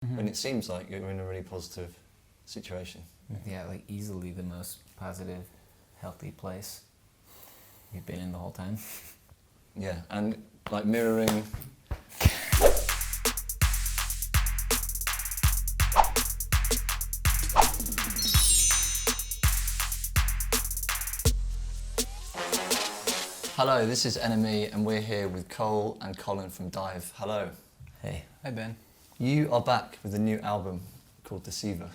when it seems like you're in a really positive situation. Yeah, like easily the most positive, healthy place you've been in the whole time. Yeah, and like mirroring. Hello, this is NME and we're here with Cole and Colin from DIIV. Hello. Hey. Hi, Ben. You are back with a new album called Deceiver.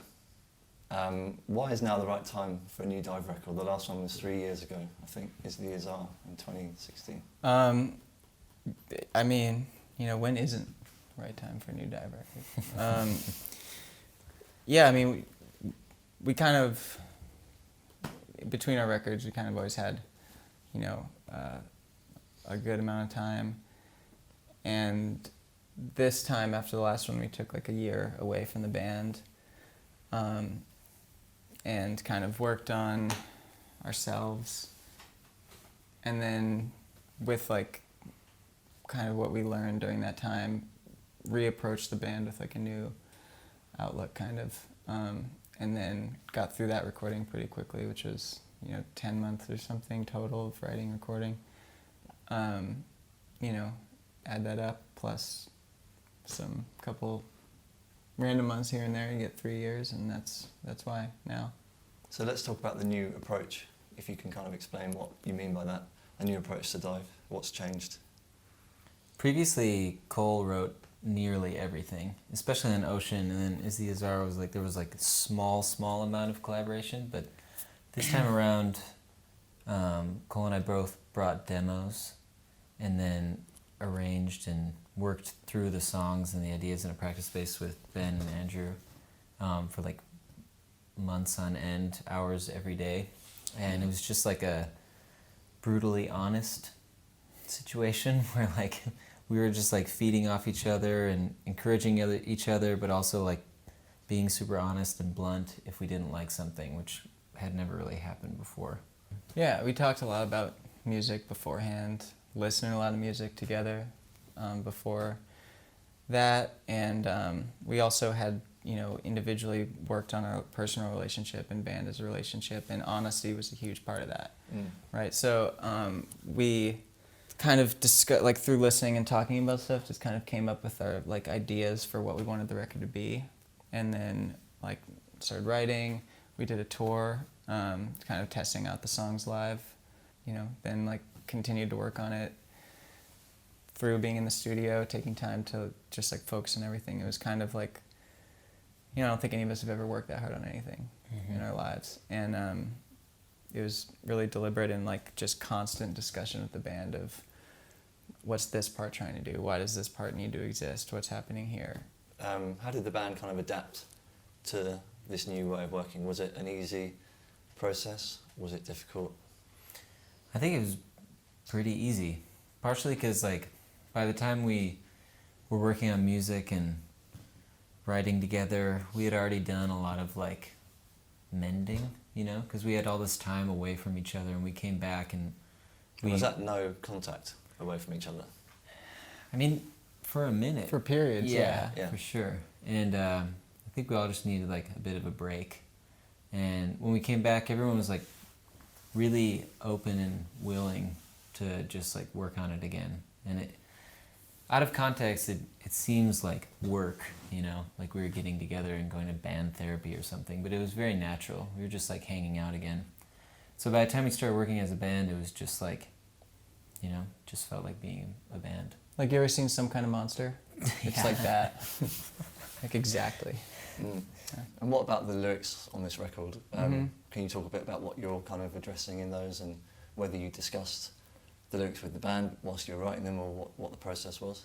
Why is now the right time for a new DIIV record? The last one was 3 years ago, I think, is the years are in 2016. I mean, you know, when isn't the right time for a new DIIV record? Yeah, I mean, we kind of, between our records, we kind of always had, you know, a good amount of time. And this time, after the last one, we took like a year away from the band and kind of worked on ourselves. And then with like kind of what we learned during that time, reapproached the band with like a new outlook kind of. And then got through that recording pretty quickly, which was, you know, 10 months or something total of writing, recording. You know, add that up plus some couple random months here and there, you get 3 years, and that's why now. So let's talk about the new approach, if you can kind of explain what you mean by that, a new approach to DIIV, what's changed? Previously, Cole wrote nearly everything, especially on Ocean, and then Izzy Azar was like, there was like a small amount of collaboration, but this time around, Cole and I both brought demos and then arranged and worked through the songs and the ideas in a practice space with Ben and Andrew for like months on end, hours every day. And it was just like a brutally honest situation where like we were just like feeding off each other and encouraging each other, but also like being super honest and blunt if we didn't like something, which had never really happened before. Yeah, we talked a lot about music beforehand, listening to a lot of music together before that, and we also had, you know, individually worked on our personal relationship and band as a relationship, and honesty was a huge part of that, right? So we kind of discussed, like through listening and talking about stuff, just kind of came up with our like ideas for what we wanted the record to be, and then like started writing. We did a tour, kind of testing out the songs live, you know, then like continued to work on it through being in the studio, taking time to just like focus on everything. It was kind of like, you know, I don't think any of us have ever worked that hard on anything in our lives. And it was really deliberate and like just constant discussion with the band of what's this part trying to do? Why does this part need to exist? What's happening here? How did the band kind of adapt to this new way of working? Was it an easy process? Was it difficult? I think it was pretty easy, partially because like by the time we were working on music and writing together, we had already done a lot of like mending, you know, because we had all this time away from each other, and we came back and Was that no contact away from each other? I mean, for a minute. For periods, yeah. For sure. And I think we all just needed like a bit of a break. And when we came back, everyone was like really open and willing to just like work on it again. And it, out of context, it seems like work, you know, like we were getting together and going to band therapy or something, but it was very natural. We were just like hanging out again. So by the time we started working as a band, it was just like, you know, just felt like being a band. Like, you ever seen Some Kind of Monster? It's like that. Like, exactly. Yeah. And what about the lyrics on this record? Can you talk a bit about what you're kind of addressing in those, and whether you discussed the lyrics with the band whilst you were writing them, or what the process was?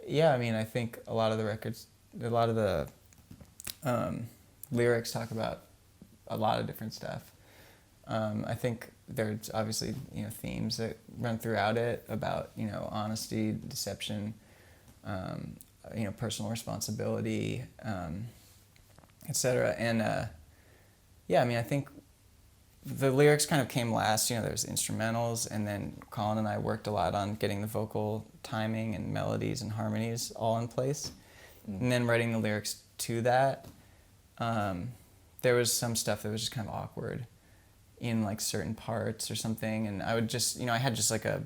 Yeah, I mean, I think a lot of the lyrics talk about a lot of different stuff. I think there's obviously, you know, themes that run throughout it about, you know, honesty, deception, you know, personal responsibility, etc. And yeah, I mean, I think the lyrics kind of came last. You know, there's instrumentals, and then Colin and I worked a lot on getting the vocal timing and melodies and harmonies all in place. And then writing the lyrics to that. There was some stuff that was just kind of awkward in like certain parts or something, and I would just, I had just like a,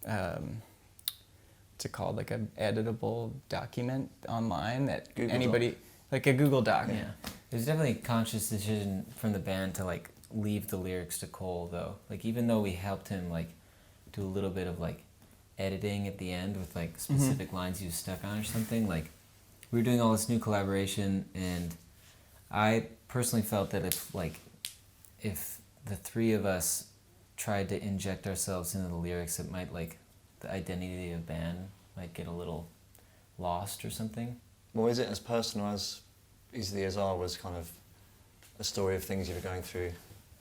what's it called, like an editable document online that Google anybody, Doc. like a Google Doc. Yeah. It was definitely a conscious decision from the band to like leave the lyrics to Cole though. Like even though we helped him like do a little bit of like editing at the end with like specific lines he was stuck on or something, like we were doing all this new collaboration, and I personally felt that if the three of us tried to inject ourselves into the lyrics, it might like the identity of the band might get a little lost or something. Well, is it as personal as Easily As Are was kind of a story of things you were going through?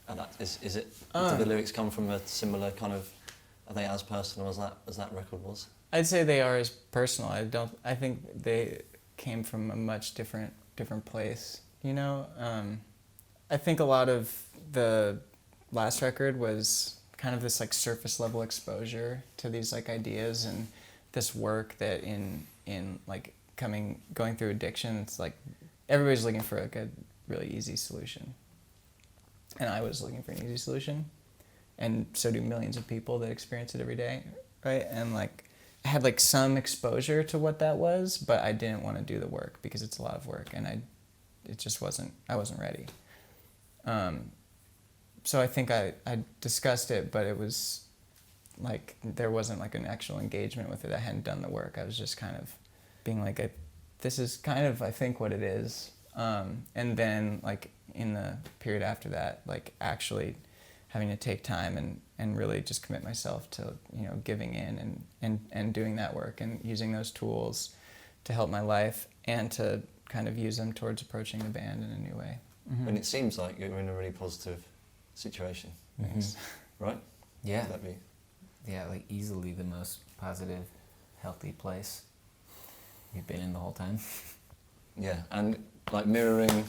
And that, is it, do the lyrics come from a similar kind of, are they as personal as that record was? I'd say they are as personal. I think they came from a much different place, I think a lot of the last record was kind of this like surface level exposure to these like ideas and this work that in like going through addiction, it's like everybody's looking for like a really easy solution. And I was looking for an easy solution. And so do millions of people that experience it every day, right? And like I had like some exposure to what that was, but I didn't want to do the work because it's a lot of work, and I wasn't ready. So I think I discussed it, but it was like there wasn't like an actual engagement with it. I hadn't done the work. I was just kind of being like, this is kind of I think what it is. And then like in the period after that, like actually having to take time and really just commit myself to giving in and doing that work and using those tools to help my life and to kind of use them towards approaching the band in a new way. Mm-hmm. And it seems like you're in a really positive situation, right? Yeah. Would that be? Yeah, like easily the most positive, healthy place you've been in the whole time. Yeah, and like mirroring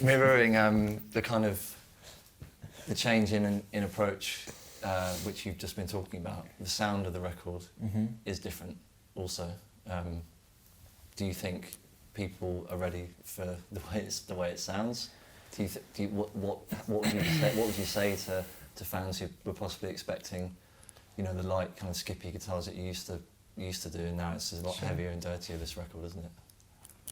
the kind of the change in approach, which you've just been talking about. The sound of the record is different, also. Do you think people are ready for the way it sounds? What would you say to fans who were possibly expecting, the light kind of skippy guitars that you used to do, and now it's a lot heavier and dirtier, this record, isn't it?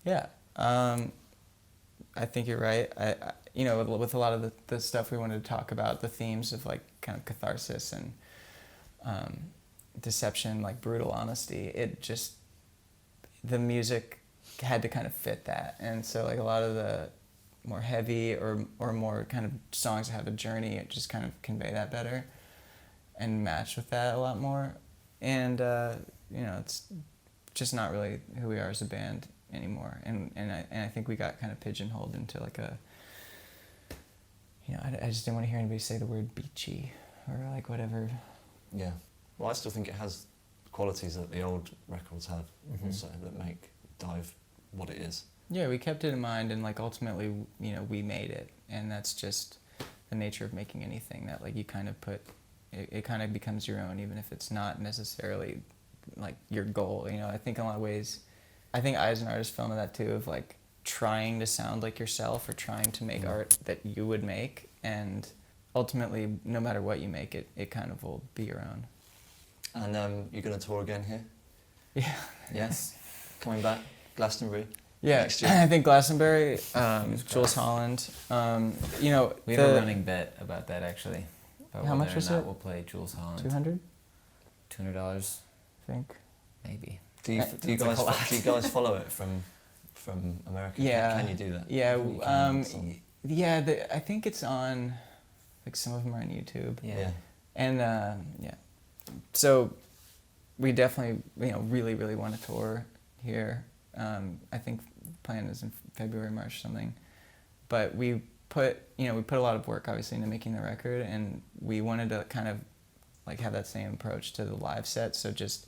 Yeah, I think you're right. I with a lot of the stuff we wanted to talk about, the themes of like kind of catharsis and deception, like brutal honesty, the music had to kind of fit that. And so like a lot of the more heavy or more kind of songs that have a journey, it just kind of convey that better and match with that a lot more. And it's just not really who we are as a band anymore. And I think we got kind of pigeonholed into like a, I just didn't want to hear anybody say the word beachy or like whatever. Yeah. Well, I still think it has qualities that the old records have also that make DIIV what it is. Yeah, we kept it in mind, and like ultimately, we made it, and that's just the nature of making anything, that like you kind of put, it kind of becomes your own, even if it's not necessarily like your goal. I think in a lot of ways, I think I as an artist fell into that too, of like trying to sound like yourself or trying to make art that you would make, and ultimately, no matter what you make, it kind of will be your own. And you're going to tour again here? Yeah. Yes. Coming back, Glastonbury. Yeah, Next year. I think Glastonbury, Jules Holland. We have a running bet about that actually. About how much was it? We'll play Jules Holland. $200? $200. I think. Maybe. Do you guys follow it from America? Yeah. Can you do that? Yeah. I think it's on, like some of them are on YouTube. Yeah. And so we definitely really really want to tour here. I think the plan is in February, March, something. But we put a lot of work obviously into making the record, and we wanted to kind of like have that same approach to the live set. So just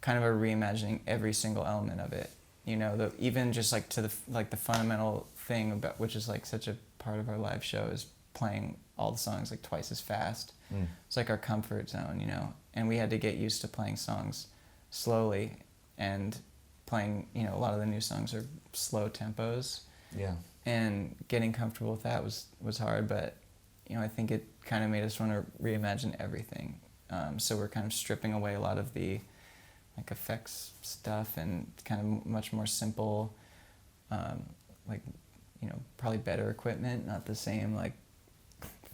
kind of a reimagining every single element of it. Even just like to the fundamental thing about which is like such a part of our live show is playing all the songs like twice as fast. It's like our comfort zone, and we had to get used to playing songs slowly and playing, you know, a lot of the new songs are slow tempos. Yeah. And getting comfortable with that was hard, but, you know, I think it kind of made us want to reimagine everything. So we're kind of stripping away a lot of the like effects stuff and kind of much more simple, like, you know, probably better equipment, not the same like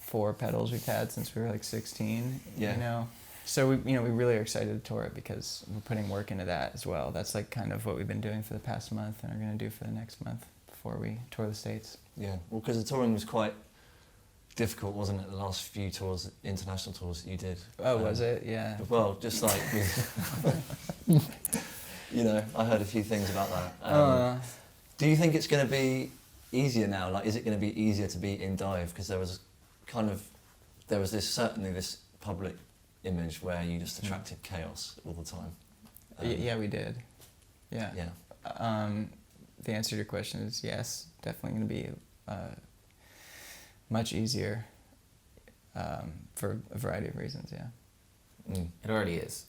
4 pedals we've had since we were like 16, Yeah. you know. So we really are excited to tour it because we're putting work into that as well. That's like kind of what we've been doing for the past month and are going to do for the next month before we tour the States. Yeah, well, because the touring was quite difficult, wasn't it? The last few tours, international tours that you did. Oh, was it? Yeah. Well, just like, you know, I heard a few things about that. Do you think it's going to be easier now? Like, is it going to be easier to be in DIIV? Because there was certainly this public image where you just attracted chaos all the time. Yeah, we did. Yeah. Yeah. The answer to your question is yes, definitely going to be much easier for a variety of reasons, yeah. Mm. It already is.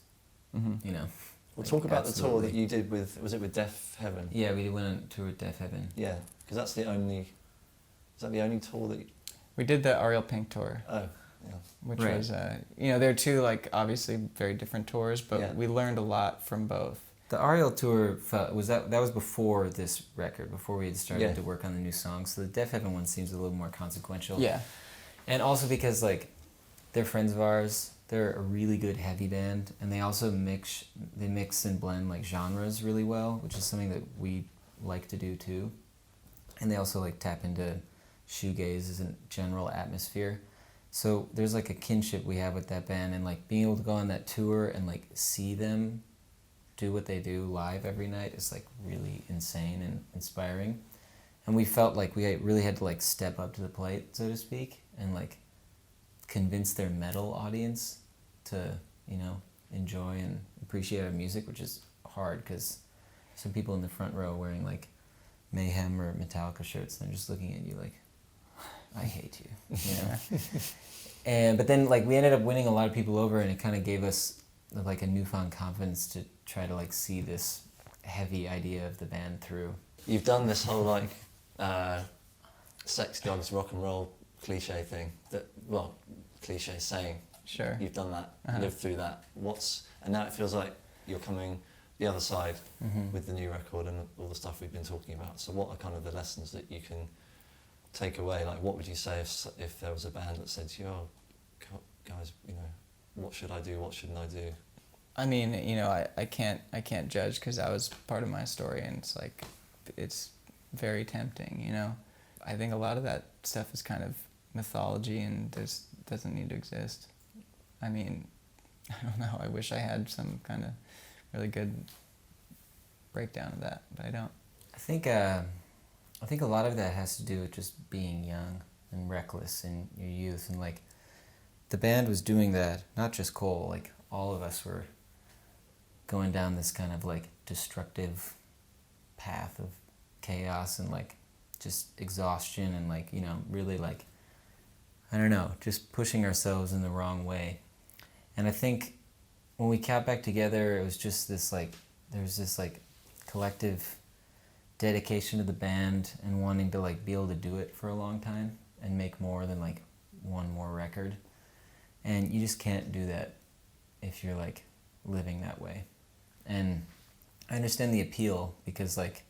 Mm-hmm. You know. We'll Like, talk about absolutely. the tour that you did with, was it with Deafheaven? Yeah, we went on tour with Deafheaven. Yeah, because that's the only, is that the only tour that you, We did the Ariel Pink tour, oh, yeah. which Right. was, you know, they're two, like, obviously very different tours, but Yeah. we learned a lot from both. The Ariel tour that was before this record, before we had started Yeah. to work on the new songs. So the Deafheaven one seems a little more consequential. Yeah. And also because like they're friends of ours. They're a really good heavy band, and they also mix and blend like genres really well, which is something that we like to do too. And they also like tap into shoegaze as a general atmosphere. So there's like a kinship we have with that band, and like being able to go on that tour and like see them do what they do live every night is like really insane and inspiring. And we felt like we really had to like step up to the plate, so to speak, and like convince their metal audience to, you know, enjoy and appreciate our music, which is hard because some people in the front row wearing like Mayhem or Metallica shirts, and they're just looking at you like, I hate you, you know. But then like we ended up winning a lot of people over, and it kind of gave us like a newfound confidence to try to like see this heavy idea of the band through. You've done this whole like sex, drugs, rock and roll cliche thing. That, well, cliche saying. Sure. You've done that, lived through that. And now it feels like you're coming the other side with the new record and all the stuff we've been talking about. So what are kind of the lessons that you can take away? Like, what would you say if there was a band that said to you, oh, guys, you know, what should I do? What shouldn't I do? I mean, you know, I can't judge because that was part of my story, and it's like, it's very tempting, you know. I think a lot of that stuff is kind of mythology and doesn't need to exist. I mean, I don't know. I wish I had some kind of really good breakdown of that, but I don't. I think a lot of that has to do with just being young and reckless in your youth, and like the band was doing that. Not just Cole, like all of us were going down this kind of like destructive path of chaos and like just exhaustion and like, you know, really like, I don't know, just pushing ourselves in the wrong way. And I think when we got back together, it was just this like, there was this like collective dedication to the band and wanting to like be able to do it for a long time and make more than like one more record. And you just can't do that if you're like living that way. And I understand the appeal because like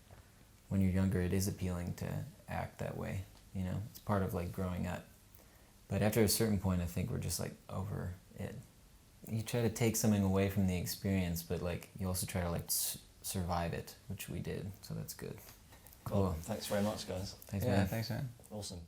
when you're younger, it is appealing to act that way, you know, it's part of like growing up. But after a certain point, I think we're just like over it. You try to take something away from the experience, but like you also try to like survive it, which we did, so that's good. Cool. Well, thanks very much, guys. Thanks, Yeah, man. thanks, man. Awesome.